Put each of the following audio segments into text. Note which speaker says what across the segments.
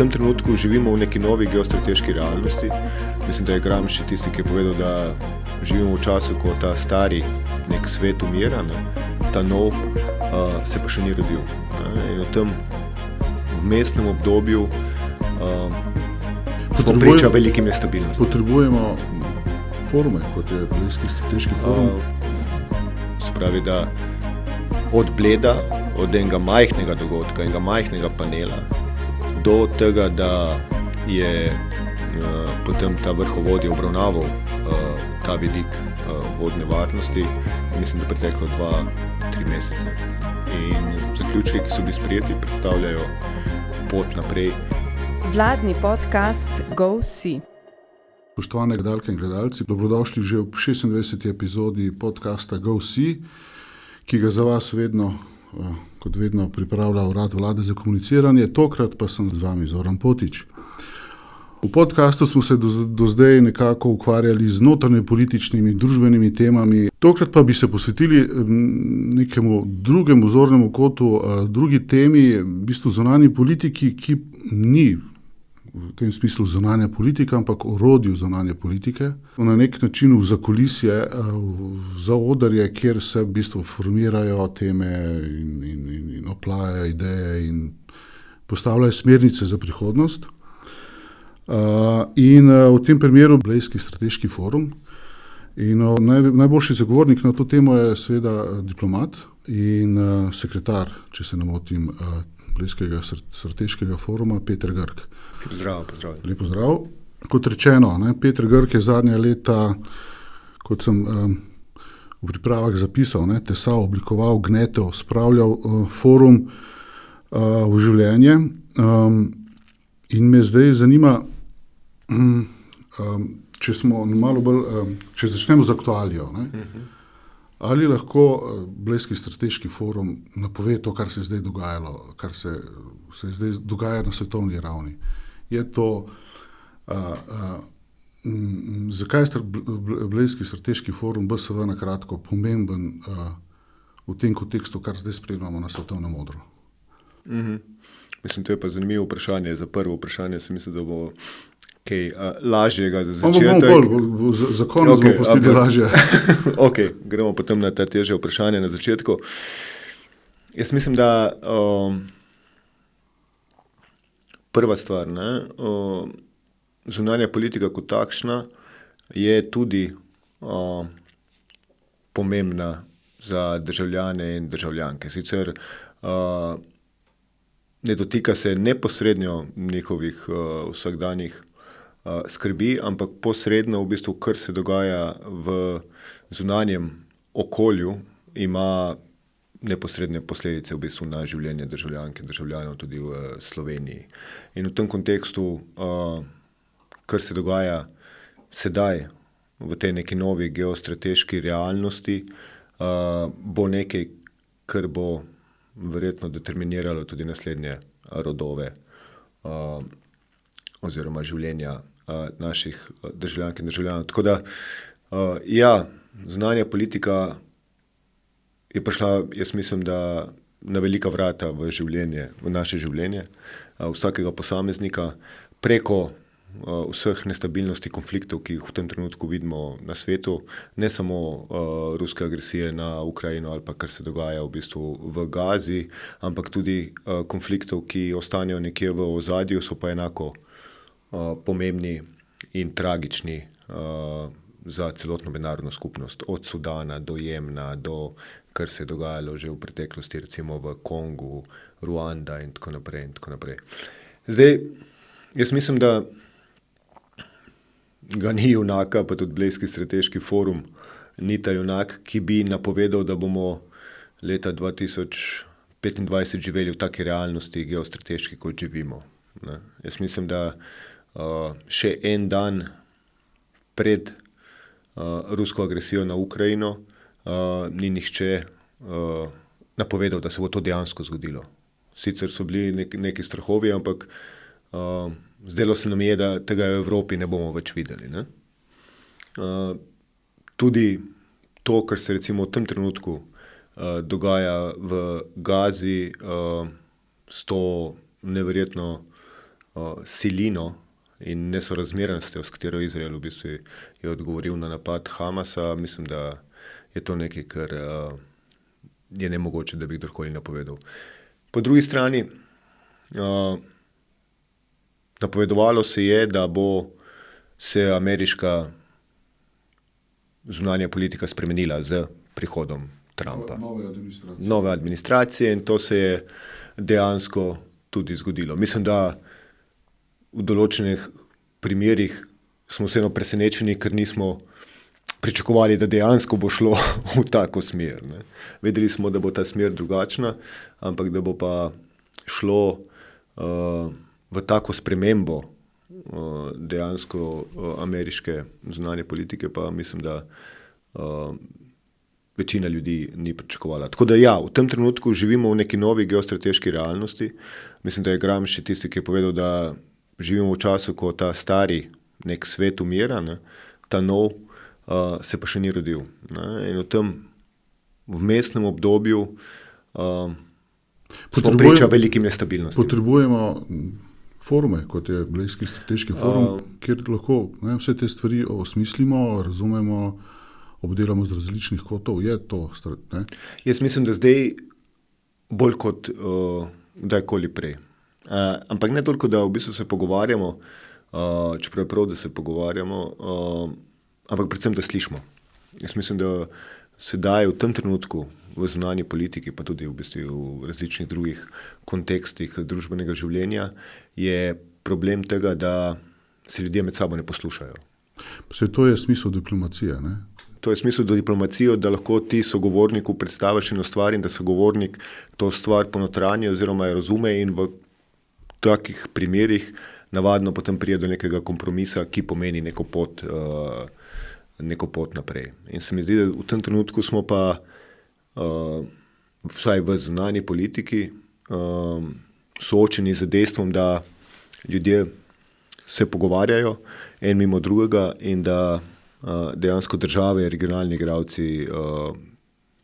Speaker 1: tem trenutku živimo v neki novi geostrateški realnosti. Mislim, da je Gramsci tisti, ki je povedal, da živimo v času, ko ta stari nek svet umira, ne? Ta nov se pa še ni rodil. Ne? In v tem vmesnem obdobju smo priča velikim nestabilnostim.
Speaker 2: Potrebujemo forume, kot je Blejski strateški forum.
Speaker 1: Se pravi, da od Bleda, od enega majhnega dogodka, enega majhnega panela, do tega, da je potem ta vrhovodje obravnaval ta vidik vodne varnosti, mislim, da preteklo 2-3 mesece. In zaključki, ki so bili sprejeti, predstavljajo pot naprej.
Speaker 3: Vladni podcast GoSee.
Speaker 2: Spoštovane gledalke in gledalci, dobrodošli že v 26. epizodi podcasta GoSee, ki ga za vas vedno, kot vedno, pripravlja Urad Vlade za komuniciranje. Tokrat pa sem z vami Zoran Potič. V podcastu smo se do zdaj nekako ukvarjali z notranjepolitičnimi, družbenimi temami. Tokrat pa bi se posvetili nekemu drugemu zornemu kotu, drugi temi, v bistvu zunanji politiki, ki ni v tem smislu zunanja politika, ampak orodju zunanje politike. Na nek način v zakulisje, v zaodrje, kjer se v bistvu formirajo teme in oplajajo ideje in postavljajo smernice za prihodnost. In v tem primeru Blejski strateški forum. In najboljši zagovornik na to temo je seveda diplomat in sekretar, če se ne motim, Blejskega strateškega foruma, Peter Grk.
Speaker 1: Pozdrav.
Speaker 2: Lep pozdrav. Kot rečeno, Peter Grk je zadnja leta, kot sem v pripravah zapisal, tesal, oblikoval, gnetel, spravljal forum v življenje. In me zdaj zanima, če smo malo bolj, če začnemo z aktualijo. Ali lahko Blejski strateški forum napove to, kar se je zdaj dogajalo, kar se zdaj dogaja na svetovni ravni? Je to, zakaj je Blejski strateški forum BSV na kratko pomemben v tem kontekstu, kar zdaj spremljamo na svetovnem odru?
Speaker 1: Mislim, to je pa zanimivo vprašanje. Za prvo vprašanje sem mislil, da bo kaj lažjega za začetek.
Speaker 2: Za konec bomo postili lažje.
Speaker 1: Ok, gremo potem na ta težje vprašanje na začetku. Jaz mislim, da prva stvar, zunanja politika kot takšna je tudi pomembna za državljane in državljanke. Sicer ne dotika se neposrednjo njihovih vsakdanjih skrbi, ampak posredno v bistvu, kar se dogaja v zunanjem okolju, ima neposredne posledice v bistvu na življenje državljank in državljanov tudi v Sloveniji. In v tem kontekstu, kar se dogaja sedaj v tej neki novi geostrateški realnosti, bo nekaj, kar bo verjetno determiniralo tudi naslednje rodove oziroma življenja naših državljank in državljanov. Tako da, zunanja politika je prišla, jaz mislim, da na velika vrata v življenje, v naše življenje vsakega posameznika, preko vseh nestabilnosti konfliktov, ki jih v tem trenutku vidimo na svetu, ne samo ruske agresije na Ukrajino ali pa kar se dogaja v bistvu v Gazi, ampak tudi konfliktov, ki ostanejo nekje v ozadju, so pa enako pomembni in tragični za celotno mednarodno skupnost. Od Sudana do Jemna, do kar se je dogajalo že v preteklosti, recimo v Kongu, Ruanda in tako naprej in tako naprej. Zdaj, jaz mislim, da ga ni junaka, pa tudi Blejski strateški forum ni ta junak, ki bi napovedal, da bomo leta 2025 živeli v taki realnosti geostrateški, kot živimo. Jaz mislim, da še en dan pred rusko agresijo na Ukrajino ni nihče napovedal, da se bo to dejansko zgodilo. Sicer so bili neki strahovi, ampak zdelo se nam je, da tega v Evropi ne bomo več videli. Tudi to, kar se recimo v tem trenutku dogaja v Gazi s to neverjetno silino in nesorazmernostjo, s katero Izrael v bistvu je odgovoril na napad Hamasa, mislim, da je to nekaj, kar je nemogoče, da bi kdorkoli napovedal. Po drugi strani, napovedovalo se je, da bo se ameriška zunanja politika spremenila z prihodom Trumpa. Nove administracije in to se je dejansko tudi zgodilo. Mislim, da v določenih primerih smo vseeno presenečeni, ker nismo pričakovali, da dejansko bo šlo v tako smer. Ne. Vedeli smo, da bo ta smer drugačna, ampak da bo pa šlo v tako spremembo dejansko ameriške zunanje politike, pa mislim, da večina ljudi ni pričakovala. Tako da ja, v tem trenutku živimo v neki novi geostrateški realnosti. Mislim, da je Gramsci tisti, ki je povedal, da živimo v času, ko ta stari nek svet umira, ne, ta nov se pa še ni rodil. Ne, in v tem vmesnem obdobju smo priča velikim nestabilnostim.
Speaker 2: Potrebujemo forume, kot je Blejski strateški forum, kjer lahko vse te stvari osmislimo, razumemo, obdelamo z različnih kotov. Je to ne?
Speaker 1: Jaz mislim, da zdaj bolj kot kdajkoli prej. Ampak ne toliko, da v bistvu se pogovarjamo, čeprav je prav, da se pogovarjamo, ampak predvsem, da slišimo. Jaz mislim, da sedaj v tem trenutku v zunanji politiki, pa tudi v bistvu v različnih drugih kontekstih družbenega življenja, je problem tega, da se ljudje med sabo ne poslušajo.
Speaker 2: To je smisel diplomacije, ne?
Speaker 1: To je smisel diplomacije, da lahko ti sogovorniku predstaviš eno stvar in da sogovornik to stvar ponotranje oziroma razume in v takih primerih navadno potem pride do nekega kompromisa, ki pomeni neko pot naprej. In se mi zdi, da v tem trenutku smo pa vsaj v zunanji politiki soočeni z dejstvom, da ljudje se pogovarjajo en mimo drugega in da dejansko države, regionalni igralci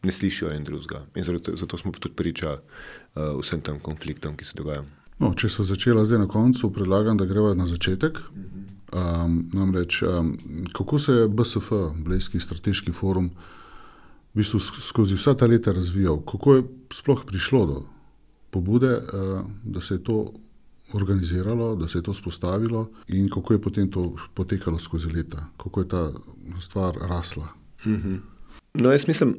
Speaker 1: ne slišijo en drugega. In zato smo tudi priča vsem tem konfliktom, ki se dogajajo.
Speaker 2: No, če so začela zdaj na koncu, predlagam, da greva na začetek. Namreč, kako se je BSF, Blejski strateški forum, v bistvu skozi vsa ta leta razvijal? Kako je sploh prišlo do pobude, da se je to organiziralo, da se je to spostavilo in kako je potem to potekalo skozi leta? Kako je ta stvar rasla?
Speaker 1: No, jaz mislim,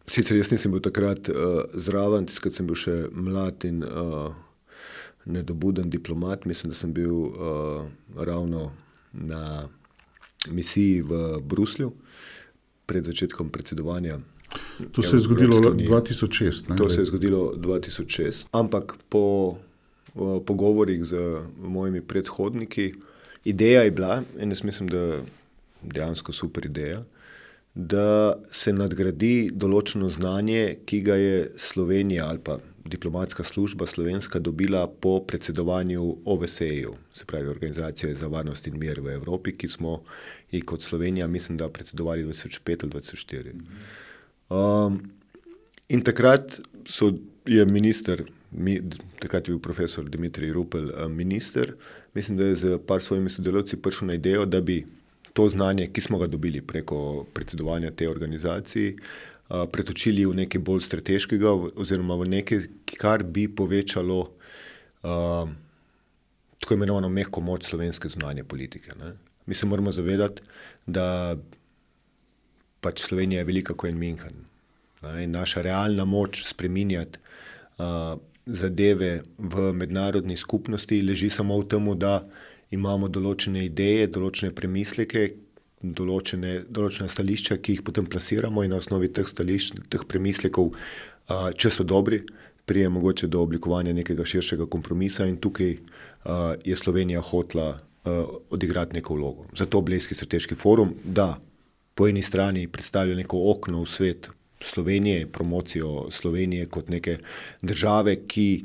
Speaker 1: sicer jaz nisem bil takrat zraven, tiskrat sem bil še mlad in nedobuden diplomat, mislim, da sem bil ravno na misiji v Bruslju pred začetkom predsedovanja.
Speaker 2: To se je zgodilo 2006. Ne?
Speaker 1: To se je zgodilo 2006. Ampak po pogovorih z mojimi predhodniki, ideja je bila, in jaz mislim, da dejansko super ideja, da se nadgradi določeno znanje, ki ga je Slovenija ali pa diplomatska služba slovenska dobila po predsedovanju OVSE-ju, se pravi Organizacije za varnost in mir v Evropi, ki smo ji kot Slovenija, mislim, da predsedovali 2005 ali 2004. In takrat je minister, takrat je bil profesor Dimitrij Rupel minister, mislim, da je z par svojimi sodelavci prišel na idejo, da bi to znanje, ki smo ga dobili preko predsedovanja te organizaciji, pretočili v nekaj bolj strateškega oziroma v nekaj, kar bi povečalo tako imenovano mehko moč slovenske zunanje politike. Ne? Mi se moramo zavedati, da pač Slovenija je velika kot en München. In naša realna moč spreminjati zadeve v mednarodni skupnosti leži samo v tem, da imamo določene ideje, določene premisleke, določene stališča, ki jih potem plasiramo in na osnovi teh stališč, teh premislekov, če so dobri, prije mogoče do oblikovanja nekega širšega kompromisa in tukaj je Slovenija hotela odigrati neko vlogo. Zato Blejski strateški forum, da po eni strani predstavlja neko okno v svet Slovenije, promocijo Slovenije kot neke države, ki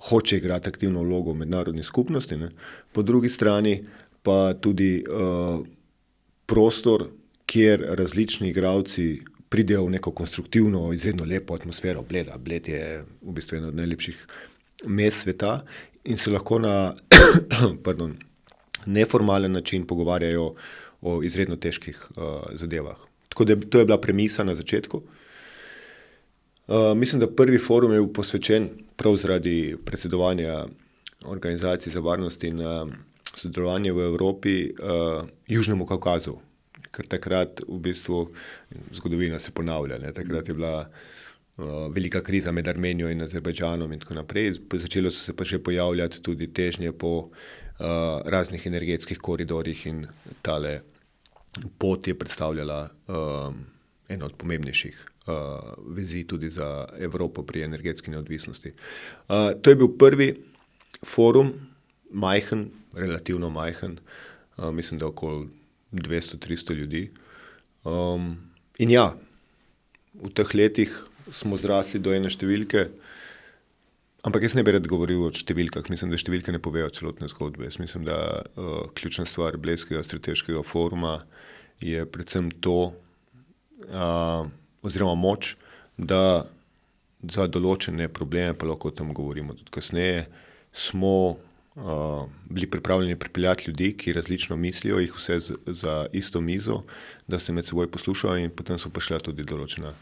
Speaker 1: hoče igrati aktivno vlogo v mednarodni skupnosti, ne? Po drugi strani pa tudi prostor, kjer različni igralci pridejo v neko konstruktivno, izredno lepo atmosfero Bleda. Bled je v bistvu eno od najlepših mest sveta in se lahko na neformalen način pogovarjajo o izredno težkih zadevah. Tako da to je bila premisa na začetku. Mislim, da prvi forum je bil posvečen prav zaradi predsedovanja Organizaciji za varnost in sodelovanje v Evropi Južnemu Kaukazu, ker takrat v bistvu zgodovina se ponavlja. Ne? Takrat je bila velika kriza med Armenijo in Azerbajdžanom in tako naprej. Začelo so se pa že pojavljati tudi težnje po raznih energetskih koridorjih in tale pot je predstavljala eno od pomembnejših vezi tudi za Evropo pri energetski neodvisnosti. To je bil prvi forum, majhen, relativno majhen, mislim, da okoli 200-300 ljudi. In ja, v teh letih smo zrasli do ene številke, ampak jaz ne bi rad govoril o številkah, mislim, da številke ne povejo celotne zgodbe. Jaz mislim, da ključna stvar Blejskega strateškega foruma je predvsem to, oziroma moč, da za določene probleme, pa lahko o tem govorimo tudi kasneje, smo bili pripravljeni pripeljati ljudi, ki različno mislijo, jih vse za isto mizo, da se med seboj poslušajo in potem so prišla tudi določena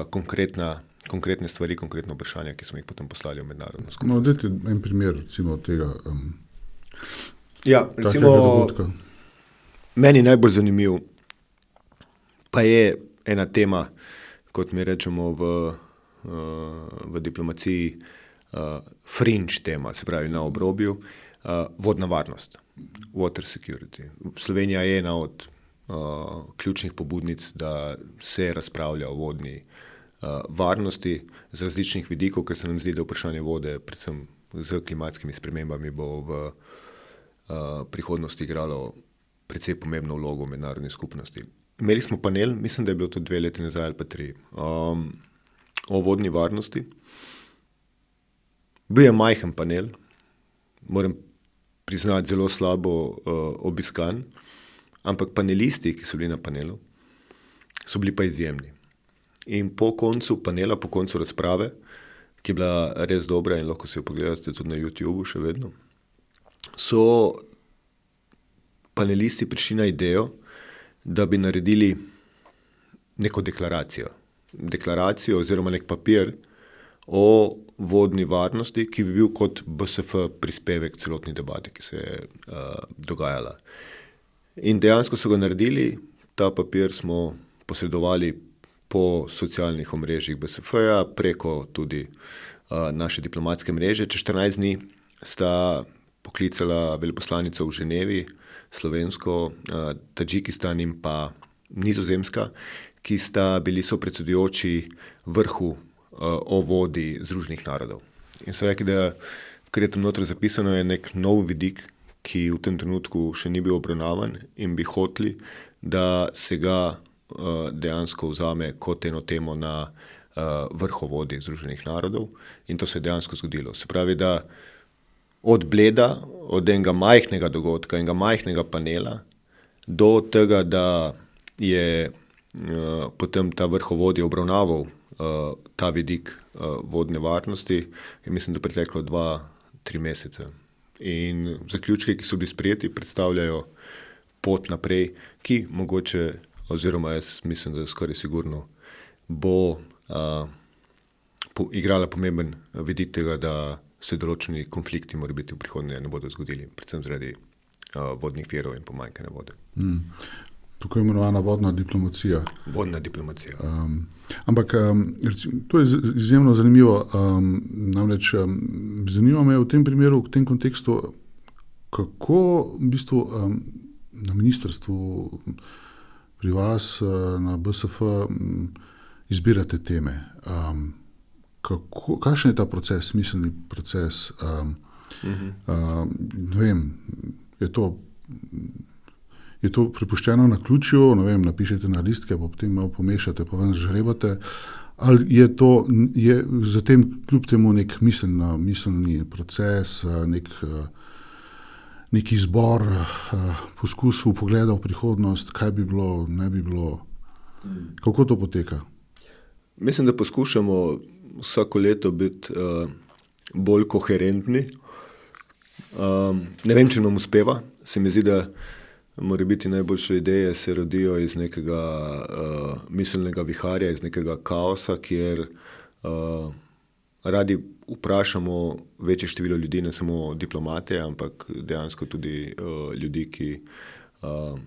Speaker 1: konkretne stvari, konkretne vprašanja, ki smo jih potem poslali v mednarodno skupnost.
Speaker 2: No, dajte en primer recimo tega
Speaker 1: ja, recimo,
Speaker 2: dogodka.
Speaker 1: Meni najbolj zanimiv pa je ena tema, kot mi rečemo v diplomaciji, fringe tema, se pravi na obrobju, vodna varnost, water security. Slovenija je ena od ključnih pobudnic, da se razpravlja o vodni varnosti z različnih vidikov, ker se nam zdi, da vprašanje vode, predvsem z klimatskimi spremembami, bo v prihodnosti igralo precej pomembno vlogo v mednarodni skupnosti. Imeli smo panel, mislim, da je bilo to 2 leti nazaj ali pa 3, o vodni varnosti. Bil je majhen panel, moram priznati zelo slabo obiskan, ampak panelisti, ki so bili na panelu, so bili pa izjemni. In po koncu panela, po koncu razprave, ki je bila res dobra in lahko si jo pogledate tudi na YouTubeu še vedno, so panelisti prišli na idejo, da bi naredili neko deklaracijo oziroma nek papir o vodni varnosti, ki bi bil kot BSF prispevek celotni debati, ki se je dogajala. In dejansko so ga naredili, ta papir smo posredovali po socialnih omrežjih BSF-ja, preko tudi naše diplomatske mreže. Čez 14 dni sta poklicala veleposlanica v Ženevi, slovensko, Tadžikistan in pa Nizozemska, ki sta bili sopredsedujoči vrhu o vodi Združenih narodov. In so rekli, da kar je tam notri zapisano, je nek nov vidik, ki v tem trenutku še ni bil obravnavan in bi hoteli, da se ga dejansko vzame kot eno temo na vrhu vodi Združenih narodov in to se je dejansko zgodilo. Se pravi, da od Bleda, od enega majhnega dogodka, enega majhnega panela, do tega, da je potem ta vrhovodje obravnaval ta vidik vodne varnosti, je mislim, da preteklo 2-3 mesece. In zaključki, ki so bili sprejeti, predstavljajo pot naprej, ki mogoče, oziroma jaz mislim, da skoraj sigurno bo igrala pomemben vidik tega, da se določeni konflikti mora biti v prihodnje ne bodo zgodili, predvsem zaradi vodnih virov in pomanjkanja vode.
Speaker 2: Tako imenovana vodna diplomacija.
Speaker 1: Vodna diplomacija.
Speaker 2: Ampak to je izjemno zanimivo. Namreč zanima me v tem primeru, v tem kontekstu, kako v bistvu na ministrstvu pri vas, na BSF, izbirate teme. Kakšen je ta proces, miselni proces? Ne vem, je to prepuščeno na ključju, ne vem, napišete na listke, pa potem malo pomešate, pa ven žrebate, ali je zatem kljub temu nek miselni proces, nek izbor, poskus vpogleda v prihodnost, kaj bi bilo, ne bi bilo, kako to poteka?
Speaker 1: Mislim, da poskušamo vsako leto biti bolj koherentni Ne vem, če nam uspeva. Se mi zdi, da mora biti najboljše ideje se rodijo iz nekega miselnega viharja, iz nekega kaosa, kjer radi vprašamo večje število ljudi, ne samo diplomate, ampak dejansko tudi ljudi, ki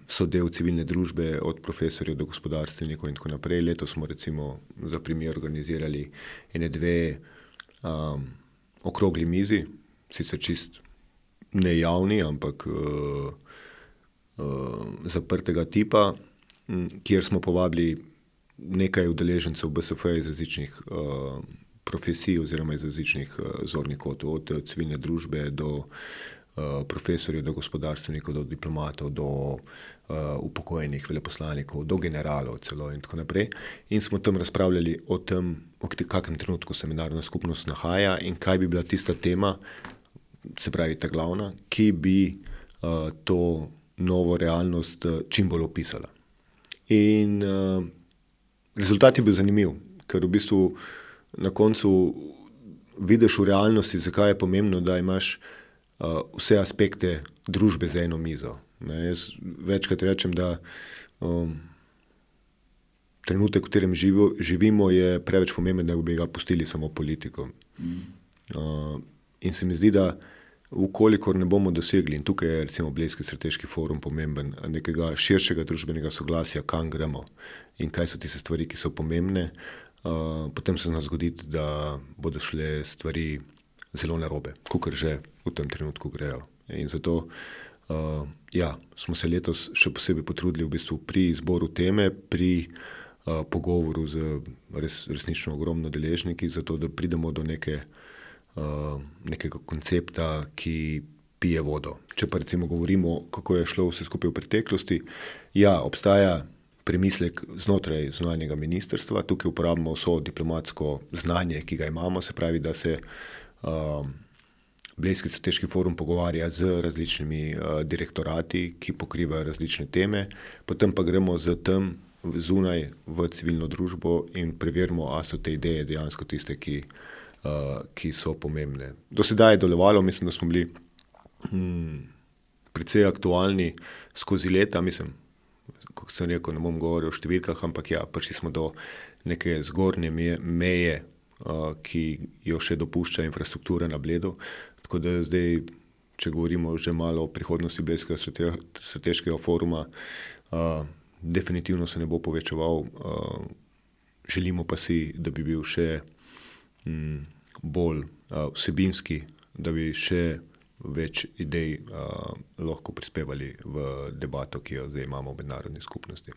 Speaker 1: so del civilne družbe, od profesorjev do gospodarstvenikov in tako naprej. Letos smo recimo za primer organizirali 2 okrogli mizi, sicer čist nejavni, ampak zaprtega tipa, kjer smo povabili nekaj udeležencev BSF iz različnih profesij oziroma iz različnih zornih kotov, od civilne družbe do profesorjev, do gospodarstvenikov, do diplomatov, do upokojenih veleposlanikov, do generalov celo in tako naprej. In smo tam razpravljali o tem, v kakrem trenutku se mednarodna skupnost nahaja in kaj bi bila tista tema, se pravi ta glavna, ki bi to novo realnost čim bolj opisala. In rezultat je bil zanimiv, ker v bistvu na koncu vidiš v realnosti, zakaj je pomembno, da imaš vse aspekte družbe za eno mizo. Jaz večkrat rečem, da trenutek, v katerem živimo, je preveč pomemben, da bi ga pustili samo politiko. In se mi zdi, da vkolikor ne bomo dosegli, in tukaj je recimo Blejski strateški forum pomemben, nekega širšega družbenega soglasja, kam gremo in kaj so tiste stvari, ki so pomembne, potem se zna zgoditi, da bodo šle stvari zelo narobe, kakor že v tem trenutku grejo. In zato smo se letos še posebej potrudili v bistvu pri izboru teme, pri pogovoru z resnično ogromno deležniki, zato da pridemo do nekega koncepta, ki pije vodo. Če pa recimo govorimo, kako je šlo vse skupaj v preteklosti, obstaja premislek znotraj zunanjega ministrstva, tukaj uporabimo vso diplomatsko znanje, ki ga imamo, se pravi, da se Blejski strateški forum pogovarja z različnimi direktorati, ki pokrivajo različne teme, potem pa gremo z tem zunaj v civilno družbo in preverimo, a so te ideje dejansko tiste, ki so pomembne. Do sedaj je delovalo, mislim, da smo bili precej aktualni skozi leta, mislim, kot sem rekel, ne bom govoril o številkah, ampak prišli smo do neke zgornje meje, ki jo še dopušča infrastruktura na Bledu. Tako da zdaj, če govorimo že malo o prihodnosti Blejskega strateškega foruma, definitivno se ne bo povečeval. Želimo pa si, da bi bil še bolj vsebinski, da bi še več idej lahko prispevali v debato, ki jo zdaj imamo v mednarodni skupnosti.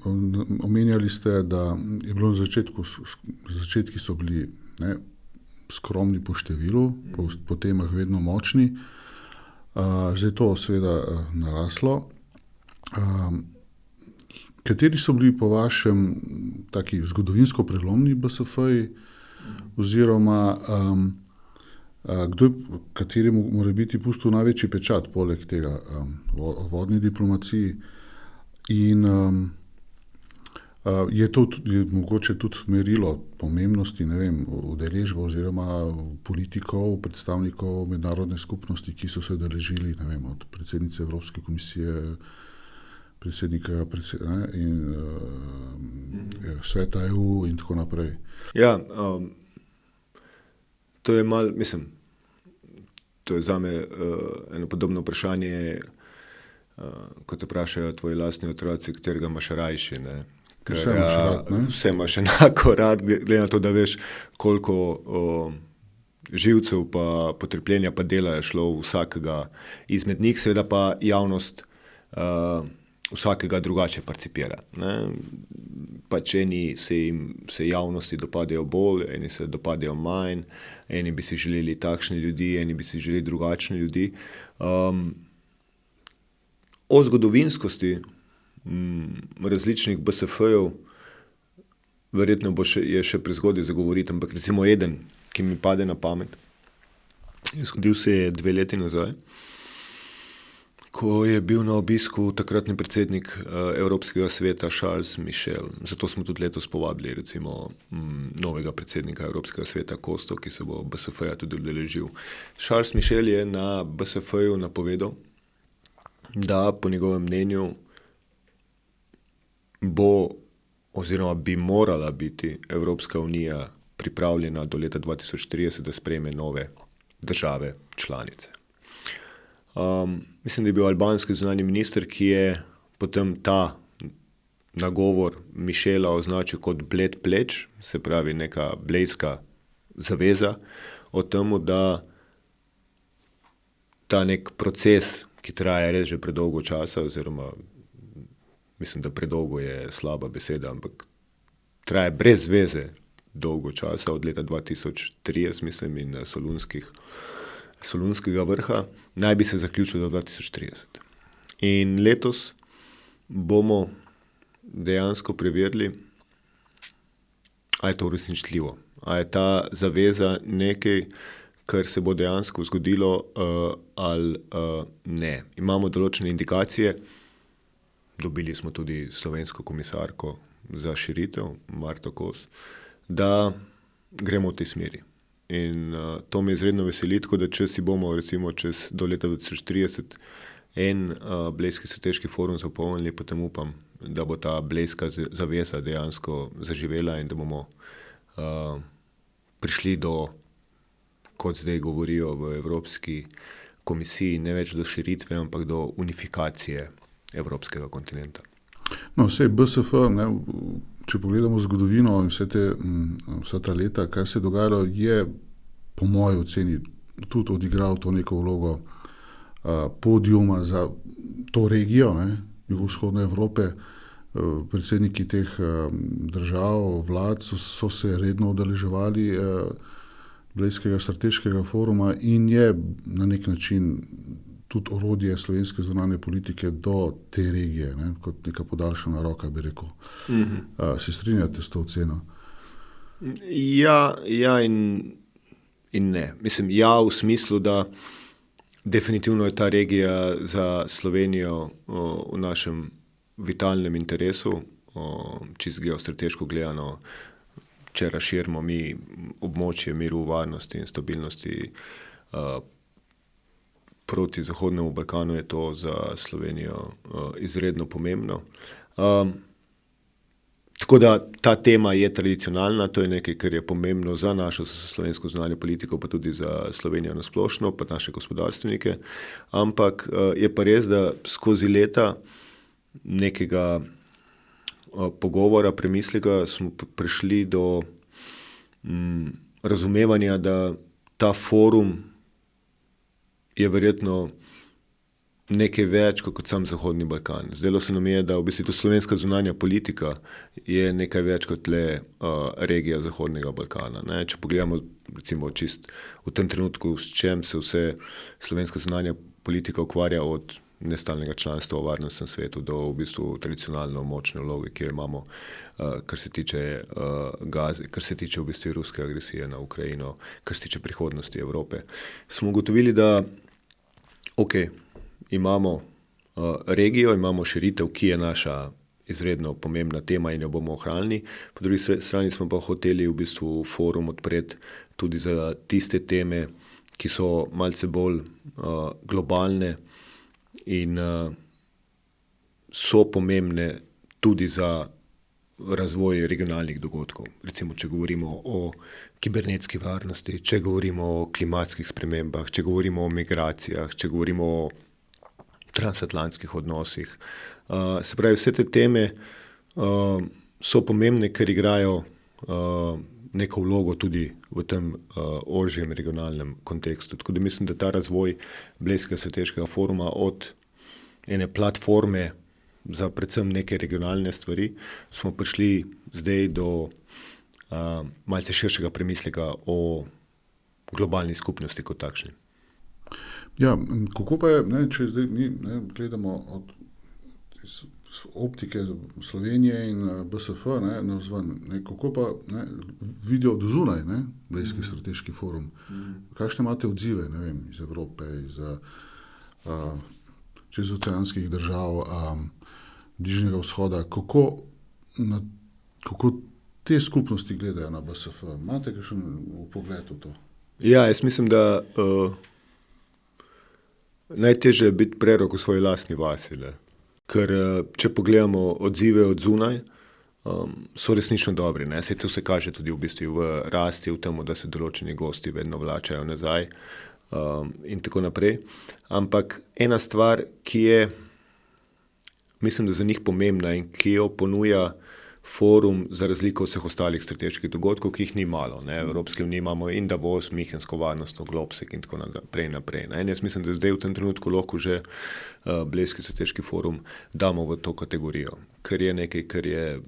Speaker 2: Omenjali ste, da je bilo začetki so bili skromni po številu, po temah vedno močni. Zdaj to seveda naraslo. Kateri so bili po vašem taki zgodovinsko prelomni BSF-ji oziroma kateremu mora biti pustil največji pečat poleg tega o vodni diplomaciji in je to mogoče tudi merilo pomembnosti, ne vem, udeležbe oziroma politikov, predstavnikov mednarodne skupnosti, ki so se udeležili, ne vem, od predsednice Evropske komisije, predsednika in sveta EU in tako naprej.
Speaker 1: To je malo, mislim, to je zame eno podobno vprašanje, kot te vprašajo tvoji lastni otroci, katerega imaš rajši, ne? Vse imaš enako rad, glede na to, da veš, koliko živcev pa potrpljenja pa dela je šlo vsakega izmed njih, seveda pa javnost vsakega drugače participira. Pač eni se javnosti dopadajo bolj, eni se dopadajo manj, eni bi si želeli takšni ljudi, eni bi si želeli drugačni ljudi. O zgodovinskosti različnih BSF-jev verjetno je še prezgodaj zagovoriti, ampak recimo eden, ki mi pade na pamet, zgodil se je 2 leti nazaj, ko je bil na obisku takratni predsednik Evropskega sveta Charles Michel. Zato smo tudi letos povabili recimo novega predsednika Evropskega sveta Kosto, ki se bo BSF-ja tudi udeležil. Charles Michel je na BSF-ju napovedal, da po njegovem mnenju bo oziroma bi morala biti Evropska unija pripravljena do leta 2030, da sprejme nove države članice. Mislim, da je bil albanski zunanji minister, ki je potem ta nagovor Michela označil kot bled pleč, se pravi neka blejska zaveza o tem, da ta nek proces, ki traja res že predolgo časa, oziroma mislim, da predolgo je slaba beseda, ampak traja brez veze dolgo časa, od leta 2030, mislim, in Solunskega vrha, naj bi se zaključil do 2030. In letos bomo dejansko preverili, ali je to uresničljivo, ali je ta zaveza nekaj, kar se bo dejansko zgodilo, ali ne. Imamo določene indikacije, dobili smo tudi slovensko komisarko za širitev, Marto Kos, da gremo v tej smeri. In to me izredno veseli, tako da če si bomo recimo do leta 2030 en blejski strateški forum zapolnili, potem upam, da bo ta blejska zaveza dejansko zaživela in da bomo prišli do, kot zdaj govorijo v Evropski komisiji, ne več do širitve, ampak do unifikacije evropskega kontinenta.
Speaker 2: No, vse BSF, ne, če pogledamo zgodovino in vsa ta leta, kaj se je dogajalo, je po moji oceni tudi odigral to neko vlogo podijuma za to regijo, ne, jugovzhodne Evrope. Predsedniki teh držav, vlad so se redno udeleževali Blejskega strateškega foruma in je na nek način tudi orodje slovenske zunanje politike do te regije, ne, kot neka podaljšana roka, bi rekel. Se strinjate s to oceno?
Speaker 1: Ja in ne. Mislim, ja v smislu, da definitivno je ta regija za Slovenijo v našem vitalnem interesu, čisto geostrateško gledano, če razširimo mi območje miru, varnosti in stabilnosti proti Zahodnemu Balkanu, je to za Slovenijo izredno pomembno. Tako da ta tema je tradicionalna, to je nekaj, kar je pomembno za našo slovensko zunanjo politiko, pa tudi za Slovenijo na splošno, pa naše gospodarstvenike. Ampak je pa res, da skozi leta nekega pogovora, premisleka smo prišli do razumevanja, da ta forum je verjetno nekaj več kot sam Zahodni Balkan. Zdelo se nam je, da v bistvu slovenska zunanja politika je nekaj več kot le regija Zahodnega Balkana. Ne? Če pogledamo recimo čist v tem trenutku, s čem se vse slovenska zunanja politika ukvarja, od nestalnega članstva v varnostnem svetu do v bistvu tradicionalno močne vloge, ki jo imamo, kar se tiče Gaze, kar se tiče v bistvu ruske agresije na Ukrajino, kar se tiče prihodnosti Evrope. Smo ugotovili, da imamo regijo, imamo širitev, ki je naša izredno pomembna tema in jo bomo ohranili. Po drugi strani smo pa hoteli v bistvu forum odpreti tudi za tiste teme, ki so malce bolj globalne in so pomembne tudi za razvoj regionalnih dogodkov. Recimo, če govorimo o kibernetski varnosti, če govorimo o klimatskih spremembah, če govorimo o migracijah, če govorimo o transatlantskih odnosih. Se pravi, vse te teme so pomembne, ker igrajo neko vlogo tudi v tem ožjem regionalnem kontekstu. Tako da mislim, da ta razvoj Blejskega strateškega foruma od ene platforme za predvsem neke regionalne stvari, smo prišli zdaj do malce širšega premisleka o globalni skupnosti kot takšni.
Speaker 2: Ja, kako pa je, ne, če zdaj mi gledamo od optike Slovenije in BSF, navzven, kako pa vidijo od zunaj, Blejski strateški forum? Kakšne imate odzive, ne vem, iz Evrope, iz čez oceanskih držav, Bližnjega vzhoda. Kako te skupnosti gledajo na BSF? Imate kakšen pogled v to?
Speaker 1: Ja, jaz mislim, da najtežje je biti prerok v svoji lastni vasi. Ker če pogledamo odzive od zunaj, so resnično dobri. Se to se kaže tudi v bistvu v rasti, v tem, da se določeni gosti vedno vlačajo nazaj in tako naprej. Ampak ena stvar, ki je, mislim, da za njih pomembna in ki jo ponuja forum za razliko od vseh ostalih strateških dogodkov, ki jih ni malo. V Evropski uniji imamo in Davos, Münchensko varnostno, Globsek in tako naprej. Jaz mislim, da zdaj v tem trenutku lahko že Blejski strateški forum damo v to kategorijo, ker je nekaj, kar je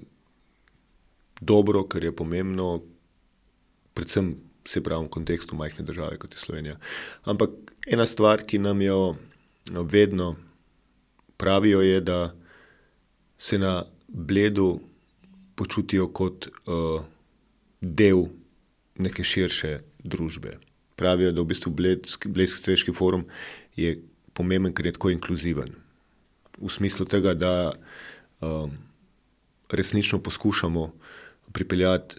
Speaker 1: dobro, kar je pomembno, predvsem se pravi v kontekstu majhne države, kot je Slovenija. Ampak ena stvar, ki nam jo vedno pravijo, je, da se na Bledu počutijo kot del neke širše družbe. Pravijo, da v bistvu Blejski strateški forum je pomemben, ker je tako inkluziven. V smislu tega, da resnično poskušamo pripeljati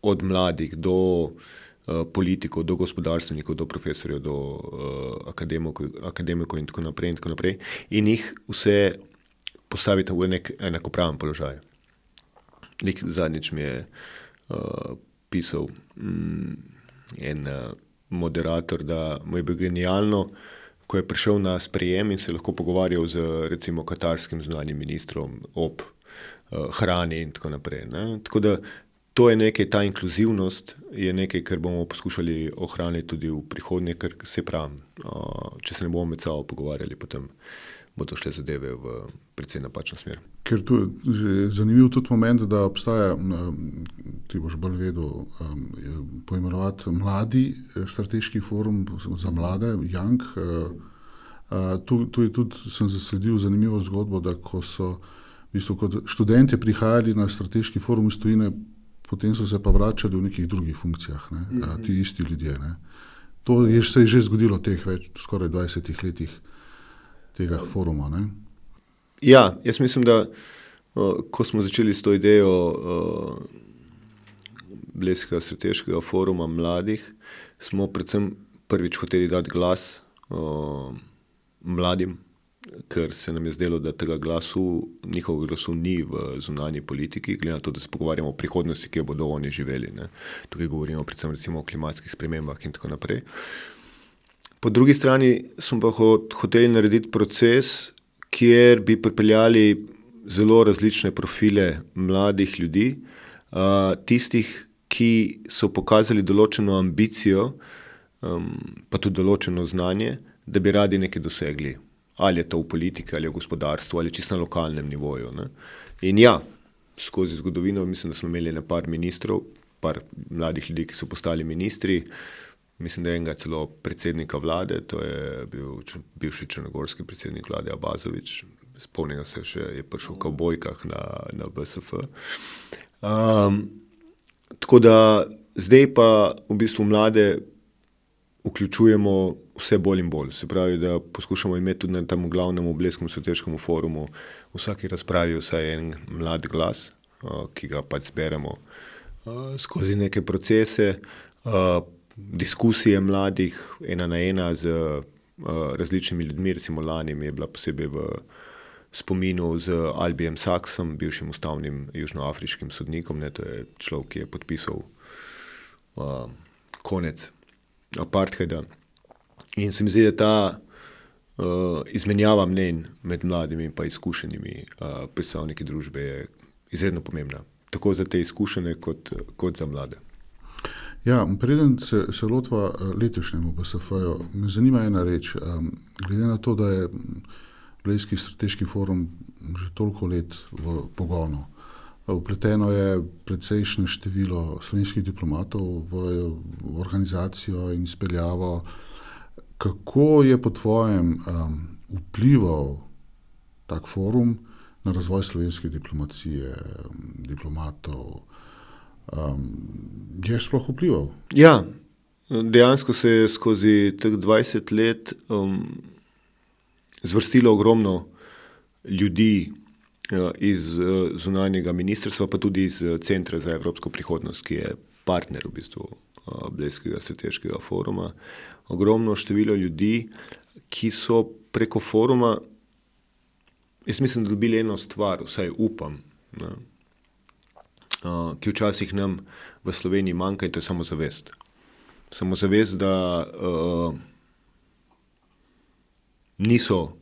Speaker 1: od mladih do politikov, do gospodarstvenikov, do profesorjev, do akademikov in tako naprej in jih vse postaviti v nek enakopraven položaj. Zadnjič mi je pisal en moderator, da mu je bilo genialno, ko je prišel na sprejem in se lahko pogovarjal z recimo katarskim zunanjim ministrom ob hrani in tako naprej. Tako da to je nekaj, ta inkluzivnost je nekaj, kar bomo poskušali ohraniti tudi v prihodnje, ker se pravi, če se ne bomo med sabo pogovarjali, potem bodo šle zadeve v precej napačno smer.
Speaker 2: Ker tu je zanimiv tudi moment, da obstaja, ti boš bolj vedel, poimenovati mladi strateški forum za mlade, Young. Tu je tudi, sem zasledil zanimivo zgodbo, da ko so v bistvu kot študentje prihajali na strateški forum iz tujine, potem so se pa vračali v nekih drugih funkcijah, ti isti ljudje. To se je že zgodilo v teh skoraj 20 letih tega foruma.
Speaker 1: Ja, jaz mislim, da ko smo začeli s to idejo Blejskega strateškega foruma mladih, smo predvsem prvič hoteli dati glas mladim, ker se nam je zdelo, da tega njihovega glasu ni v zunanji politiki, glede na to, da se pogovarjamo o prihodnosti, ki jo bodo oni živeli. Tukaj govorimo predvsem recimo o klimatskih spremembah in tako naprej. Po drugi strani smo pa hoteli narediti proces, kjer bi pripeljali zelo različne profile mladih ljudi, tistih, ki so pokazali določeno ambicijo, pa tudi določeno znanje, da bi radi nekaj dosegli. Ali je to v politiki, ali v gospodarstvu, ali čisto na lokalnem nivoju. In ja, skozi zgodovino mislim, da smo imeli par ministrov, par mladih ljudi, ki so postali ministri. Mislim, da je enega celo predsednika vlade, to je bil bivši črnogorski predsednik vlade Abazović, spomnim se še, je prišel v kavbojkah na BSF. Tako da zdaj pa v bistvu mlade vključujemo vse bolj in bolj. Se pravi, da poskušamo imeti tudi na tem glavnem Blejskem strateškem forumu v vsaki razpravi vsaj en mlad glas, ki ga pač zberemo skozi neke procese, diskusije mladih ena na ena z različnimi ljudmi. Recimo lani mi je bila posebej v spominu z Albijem Saksom, bivšim ustavnim južnoafriškim sodnikom. To je človek, ki je podpisal konec apartheida. In se mi zdi, da ta izmenjava mnenj med mladimi in pa izkušenimi predstavniki družbe je izredno pomembna. Tako za te izkušene kot za mlade.
Speaker 2: Ja, preden se lotva letošnjemu BSF-ju, me zanima ena reč. Glede na to, da je Blejski strateški forum že toliko let v pogonu, vpleteno je precejšnje število slovenskih diplomatov v organizacijo in izpeljavo. Kako je po tvojem vplival tak forum na razvoj slovenske diplomacije, diplomatov? Je sploh vplival?
Speaker 1: Ja, Dejansko se je skozi teh 20 let zvrstilo ogromno ljudi iz zunanjega ministrstva, pa tudi iz Centra za evropsko prihodnost, ki je partner v bistvu Blejskega strateškega foruma. Ogromno število ljudi, ki so preko foruma, jaz mislim, da dobili eno stvar, vsaj upam, ne, ki včasih nam v Sloveniji manjka, in to je samozavest. Samozavest, da niso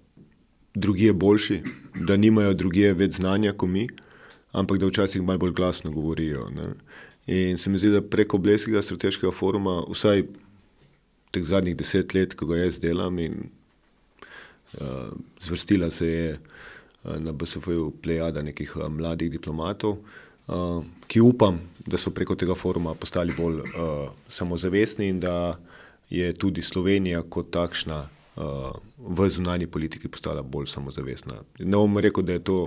Speaker 1: drugje boljši, da nimajo drugje več znanja kot mi, ampak da včasih malo bolj glasno govorijo. Ne. In se mi zdi, da preko Blejskega strateškega foruma, vsaj teh zadnjih 10 let, ko ga jaz delam, in zvrstila se je na BSF-ju plejada nekih mladih diplomatov, ki upam, da so preko tega foruma postali bolj samozavestni in da je tudi Slovenija kot takšna v zunanji politiki postala bolj samozavestna. Ne bom rekel, da je to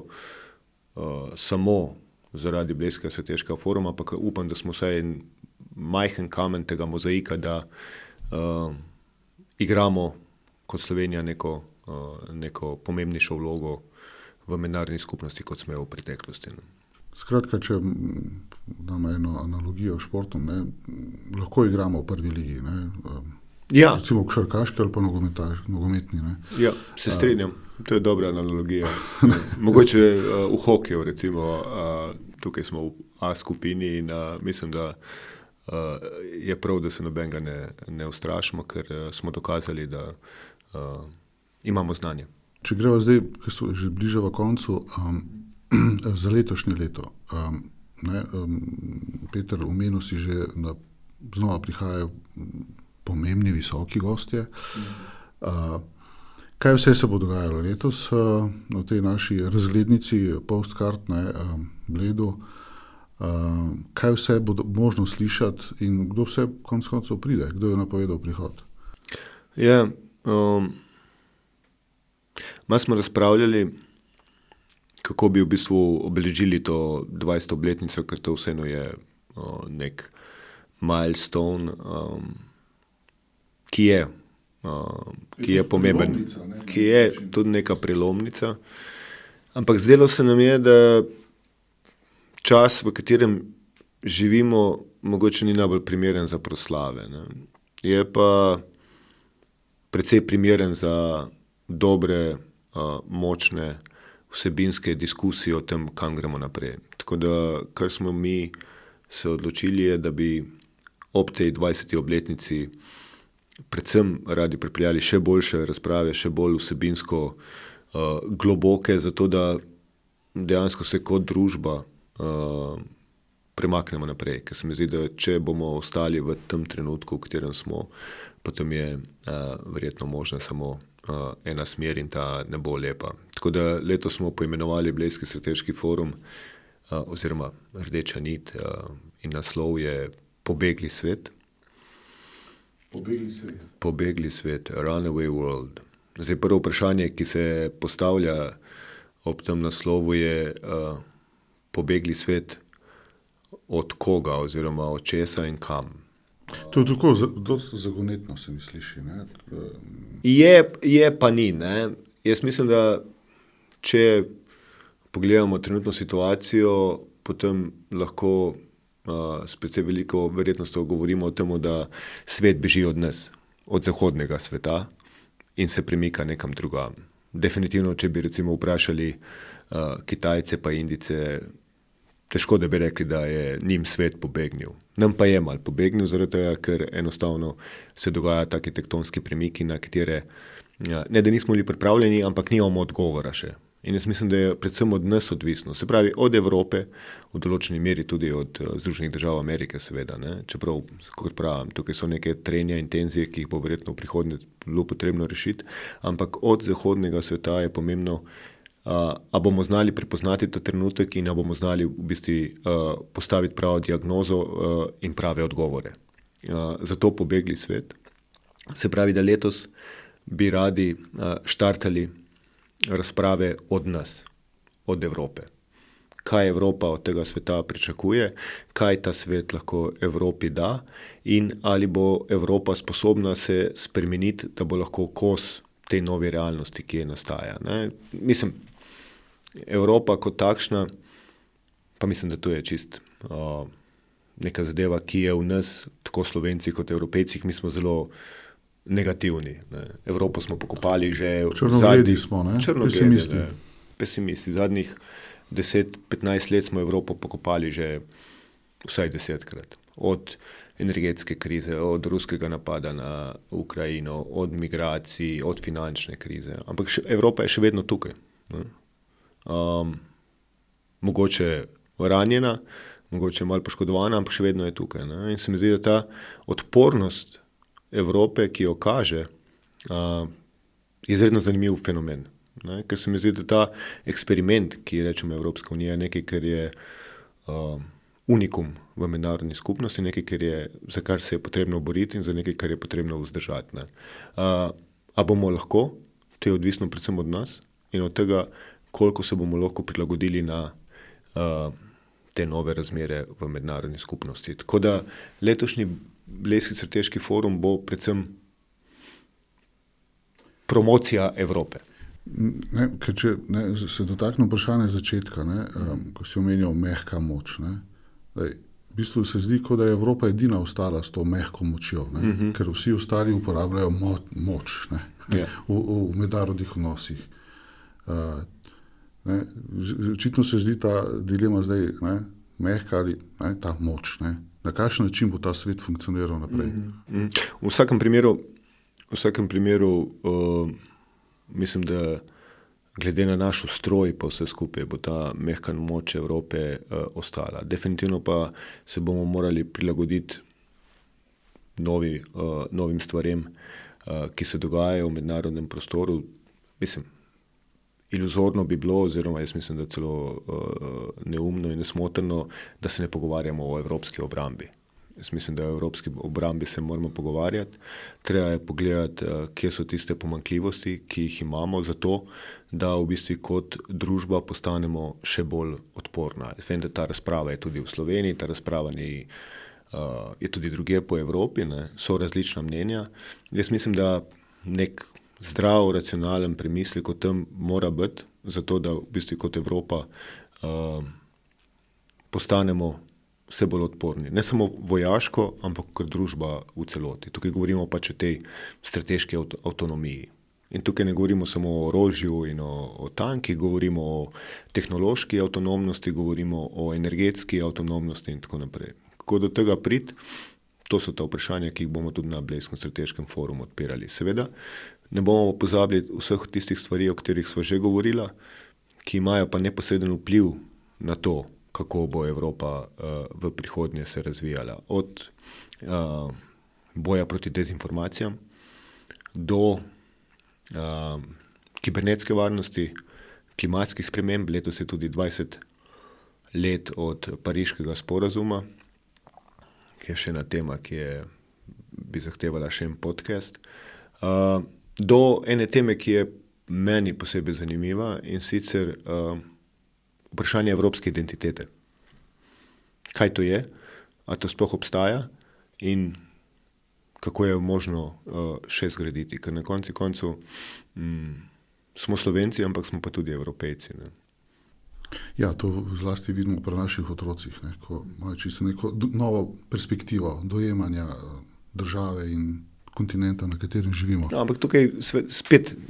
Speaker 1: samo zaradi Blejskega strateškega foruma, ampak upam, da smo vsaj en majhen kamen tega mozaika, da igramo kot Slovenija neko pomembnejšo vlogo v mednarodni skupnosti, kot smo v preteklosti.
Speaker 2: Skratka, če damo eno analogijo s športom, lahko igramo v prvi ligi,
Speaker 1: Ja.
Speaker 2: Recimo v košarkaški ali pa nogometni.
Speaker 1: Ja, se strinjam. To je dobra analogija. Mogoče v hokeju, recimo, tukaj smo v A skupini in mislim, da je prav, da se nobenega ne ustrašimo, ker smo dokazali, da imamo znanje.
Speaker 2: Če greva zdaj, ki so že bliže v koncu, za letošnje leto. Peter, omenil si že, da znova prihajajo pomembni, visoki gostje. Kaj vse se bo dogajalo letos na tej naši razglednici Postcard, Bledu? Kaj vse bo možno slišati in kdo vse konec koncev pride? Kdo je napovedal prihod?
Speaker 1: Ja, malo smo razpravljali, kako bi v bistvu obeležili to 20. obletnico, ker to vseeno je nek milestone, ki je pomemben, ki je tudi neka prelomnica. Ampak zdelo se nam je, da čas, v katerem živimo, mogoče ni najbolj primeren za proslave. Ne. Je pa precej primeren za dobre, močne vsebinske diskusije o tem, kam gremo naprej. Tako da, kar smo mi se odločili, je, da bi ob tej 20. obletnici predvsem radi pripeljali še boljše razprave, še bolj vsebinsko globoke, zato da dejansko se kot družba premaknemo naprej. Ker se mi zdi, da če bomo ostali v tem trenutku, v katerem smo, potem je verjetno možna samo ena smer in ta ne bo lepa. Tako da letos smo poimenovali Blejski strateški forum oziroma Rdeča nit in naslov je Pobegli svet. Pobegli svet, Runaway World. Zdaj, prvo vprašanje, ki se postavlja ob tem naslovu je pobegli svet od koga oziroma od česa in kam.
Speaker 2: To je tako dosti zagonetno, se mi sliši. Ne?
Speaker 1: Je pa ni. Ne? Jaz mislim, da če pogledamo trenutno situacijo, potem lahko s precej veliko verjetnostjo govorimo o tem, da svet beži od nas, od zahodnega sveta in se premika nekam drugam. Definitivno, če bi recimo vprašali Kitajce pa Indijce, težko da bi rekli, da je njim svet pobegnil. Nam pa je malo pobegnil, zaradi tega, ker enostavno se dogajajo taki tektonski premiki, na katere ne da nismo bili pripravljeni, ampak nimamo odgovora še. In jaz mislim, da je predvsem od nas odvisno. Se pravi, od Evrope, v določeni meri tudi od Združenih držav Amerike, seveda. Ne? Čeprav, kot pravim, tukaj so neke trenja in tenzije, ki jih bo verjetno v prihodnje bilo potrebno rešiti, ampak od zahodnega sveta je pomembno, a bomo znali prepoznati ta trenutek in a bomo znali v bistvu postaviti pravo diagnozo in prave odgovore. Zato pobegli svet. Se pravi, da letos bi radi štartali razprave od nas, od Evrope. kaj Evropa od tega sveta pričakuje, kaj ta svet lahko Evropi da in ali bo Evropa sposobna se spremeniti, da bo lahko kos tej novi realnosti, ki je nastaja. Ne? Mislim, Evropa kot takšna, pa mislim, da to je čist neka zadeva, ki je v nas, tako Slovenci kot Evropejcih, mi smo zelo negativni. Ne. Evropo smo pokopali že
Speaker 2: črnogledi smo, ne? Pesimisti.
Speaker 1: Pesimisti. Zadnjih 10-15 let smo Evropo pokopali že vsaj 10-krat. Od energetske krize, od ruskega napada na Ukrajino, od migracij, od finančne krize. Ampak Evropa je še vedno tukaj. Ne. Mogoče ranjena, mogoče malo poškodovana, ampak še vedno je tukaj. Ne. In se mi zdi, da ta odpornost Evrope, ki jo kaže, je izredno zanimiv fenomen. Ne? Ker se mi zdi, da ta eksperiment, ki rečemo Evropska unija, je nekaj, kar je unikum v mednarodni skupnosti, nekaj, za kar se je potrebno boriti in za nekaj, kar je potrebno vzdržati. Ne? A bomo lahko, to je odvisno predvsem od nas in od tega, koliko se bomo lahko prilagodili na te nove razmere v mednarodni skupnosti. Tako da letošnji Blejski strateški forum bo predvsem promocija Evrope.
Speaker 2: Ne, če se dotaknem vprašanja začetka, ko si omenjal mehka moč. V bistvu se zdi, kot da je Evropa edina ostala s to mehko močjo, ker vsi ostali uporabljajo moč v mednarodnih odnosih. Očitno se zdi ta dilema zdaj mehka ali ta moč. Na kakšen način bo ta svet funkcioniral naprej?
Speaker 1: V vsakem primeru mislim, da glede na naš ustroj pa vse skupaj bo ta mehka moč Evrope ostala. Definitivno pa se bomo morali prilagoditi novim stvarem, ki se dogajajo v mednarodnem prostoru. Mislim, iluzorno bi bilo, oziroma jaz mislim, da celo neumno in nesmotrno, da se ne pogovarjamo o evropski obrambi. Jaz mislim, da o evropski obrambi se moramo pogovarjati. Treba je pogledati, kje so tiste pomanjkljivosti, ki jih imamo, zato da v bistvu kot družba postanemo še bolj odporna. Jaz vem, da ta razprava je tudi v Sloveniji, ta razprava je tudi drugje po Evropi, so različna mnenja. Jaz mislim, da nek zdrav, racionalen premislek o tem mora biti, zato da v bistvu kot Evropa postanemo vse bolj odporni. Ne samo vojaško, ampak kot družba v celoti. Tukaj govorimo pač o tej strateški avtonomiji. In tukaj ne govorimo samo o orožju in o tankih, govorimo o tehnološki avtonomnosti, govorimo o energetski avtonomnosti in tako naprej. Kako do tega priti, to so ta vprašanja, ki jih bomo tudi na Blejskem strateškem forumu odpirali. Seveda, ne bomo pozabili vseh tistih stvari, o katerih sva že govorila, ki imajo pa neposreden vpliv na to, kako bo Evropa v prihodnje se razvijala. Od boja proti dezinformacijam do kibernetske varnosti, klimatskih sprememb. Letos je tudi 20 let od Pariškega sporazuma, ki je še ena tema, ki bi zahtevala še en podcast. Do ene teme, ki je meni posebej zanimiva, in sicer vprašanje evropske identitete. Kaj to je? A to sploh obstaja? In kako je možno še zgraditi? Ker na koncu smo Slovenci, ampak smo pa tudi Evropejci. Ne?
Speaker 2: Ja, to zlasti vidimo pri naših otrocih, ko imajo čisto neko novo perspektivo dojemanja države in kontinenta, na katerem živimo.
Speaker 1: No, ampak tukaj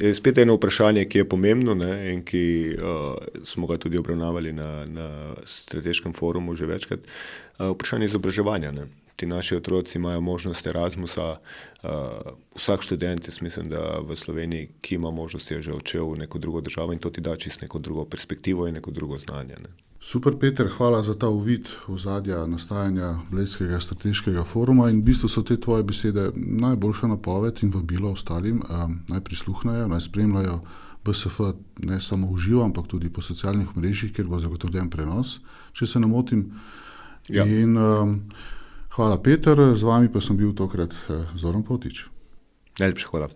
Speaker 1: spet eno vprašanje, ki je pomembno, in ki smo ga tudi obravnavali na strateškem forumu že večkrat, vprašanje izobraževanja. Ti naši otroci imajo možnost Erasmusa, vsak študent, jaz mislim, da v Sloveniji, ki ima možnost, je že odšel v neko drugo državo in to ti da čisto neko drugo perspektivo in neko drugo znanje.
Speaker 2: Super, Peter, hvala za ta uvid ozadja nastajanja Blejskega strateškega foruma in v bistvu so te tvoje besede najboljša napoved in vabilo ostalim, naj prisluhnajo, naj spremljajo BSF ne samo v živo, ampak tudi po socialnih mrežjih, kjer bo zagotovljen prenos, če se ne motim. Ja. In hvala, Peter, z vami pa sem bil tokrat Zoran Pavtič.
Speaker 1: Najlepša hvala.